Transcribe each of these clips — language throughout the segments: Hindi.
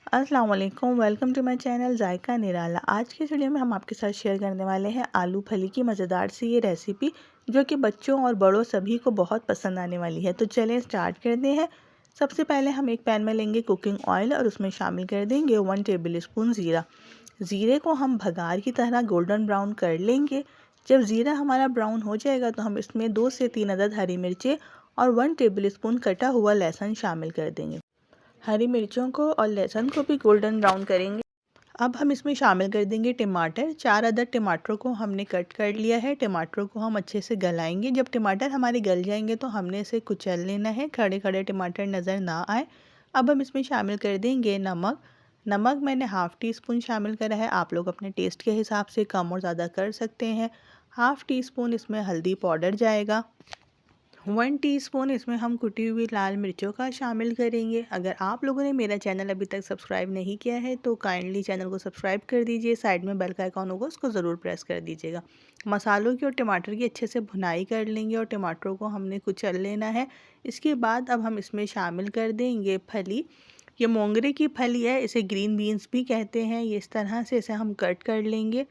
अस्सलाम वालेकुम, वेलकम टू माय चैनल जायका निराला। आज की इस वीडियो में हम आपके साथ शेयर करने वाले हैं आलू फली की मज़ेदार सी ये रेसिपी, जो कि बच्चों और बड़ों सभी को बहुत पसंद आने वाली है। तो चलें स्टार्ट करते हैं। सबसे पहले हम एक पैन में लेंगे कुकिंग ऑयल और उसमें शामिल कर देंगे 1 टेबल स्पून ज़ीरा। ज़ीरे को हम भगार की तरह गोल्डन ब्राउन कर लेंगे। जब ज़ीरा हमारा ब्राउन हो जाएगा तो हम इसमें 2 से 3 अदद हरी मिर्चें और 1 टेबल स्पून कटा हुआ लहसुन शामिल कर देंगे। हरी मिर्चों को और लहसुन को भी गोल्डन ब्राउन करेंगे। अब हम इसमें शामिल कर देंगे टमाटर। 4 अदद टमाटरों को हमने कट कर लिया है। टमाटरों को हम अच्छे से गलाएंगे। जब टमाटर हमारे गल जाएंगे तो हमने इसे कुचल लेना है, खड़े खड़े टमाटर नज़र ना आए। अब हम इसमें शामिल कर देंगे नमक। नमक मैंने हाफ़ टी स्पून शामिल करा है। आप लोग अपने टेस्ट के हिसाब से कम और ज़्यादा कर सकते हैं। हाफ़ टी स्पून इसमें हल्दी पाउडर जाएगा। 1 टीस्पून इसमें हम कुटी हुई लाल मिर्चों का शामिल करेंगे। अगर आप लोगों ने मेरा चैनल अभी तक सब्सक्राइब नहीं किया है तो काइंडली चैनल को सब्सक्राइब कर दीजिए। साइड में बेल का आइकॉन होगा, उसको ज़रूर प्रेस कर दीजिएगा। मसालों की और टमाटर की अच्छे से भुनाई कर लेंगे और टमाटरों को हमने कुचल लेना है। इसके बाद अब हम इसमें शामिल कर देंगे फली। ये मोंगरे की फली है, इसे ग्रीन बीन्स भी कहते हैं। ये इस तरह से इसे हम कट कर लेंगे।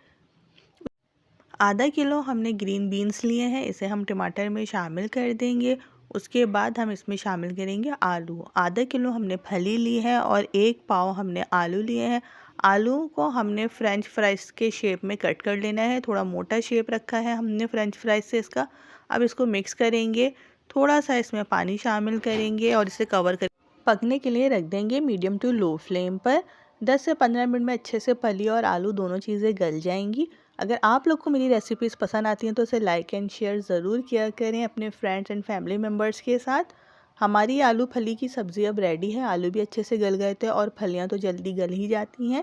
आधा किलो हमने ग्रीन बीन्स लिए हैं, इसे हम टमाटर में शामिल कर देंगे। उसके बाद हम इसमें शामिल करेंगे आलू। आधा किलो हमने फली ली है और 1 पाव हमने आलू लिए हैं। आलू को हमने फ्रेंच फ्राइज़ के शेप में कट कर लेना है। थोड़ा मोटा शेप रखा है हमने फ्रेंच फ्राइज़ से इसका। अब इसको मिक्स करेंगे, थोड़ा सा इसमें पानी शामिल करेंगे और इसे कवर कर पकने के लिए रख देंगे मीडियम टू लो फ्लेम पर। 10 से 15 मिनट में अच्छे से फली और आलू दोनों चीज़ें गल जाएंगी। अगर आप लोग को मेरी रेसिपीज़ पसंद आती हैं तो इसे लाइक एंड शेयर ज़रूर किया करें अपने फ्रेंड्स एंड फैमिली मेम्बर्स के साथ। हमारी आलू फली की सब्ज़ी अब रेडी है। आलू भी अच्छे से गल गए थे और फलियाँ तो जल्दी गल ही जाती हैं।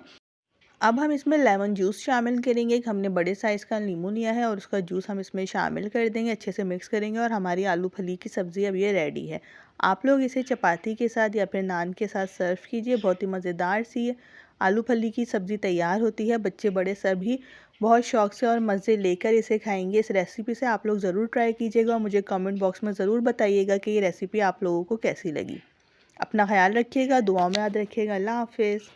अब हम इसमें लेमन जूस शामिल करेंगे। एक हमने बड़े साइज़ का नींबू लिया है और उसका जूस हम इसमें शामिल कर देंगे, अच्छे से मिक्स करेंगे और हमारी आलू फली की सब्ज़ी अब ये रेडी है। आप लोग इसे चपाती के साथ या फिर नान के साथ सर्व कीजिए। बहुत ही मज़ेदार सी आलू फली की सब्ज़ी तैयार होती है। बच्चे बड़े सभी बहुत शौक़ से और मज़े लेकर इसे खाएंगे। इस रेसिपी से आप लोग ज़रूर ट्राई कीजिएगा और मुझे कमेंट बॉक्स में ज़रूर बताइएगा कि ये रेसिपी आप लोगों को कैसी लगी। अपना ख्याल रखिएगा, दुआओं में याद रखिएगा। अल्लाह हाफ़िज़।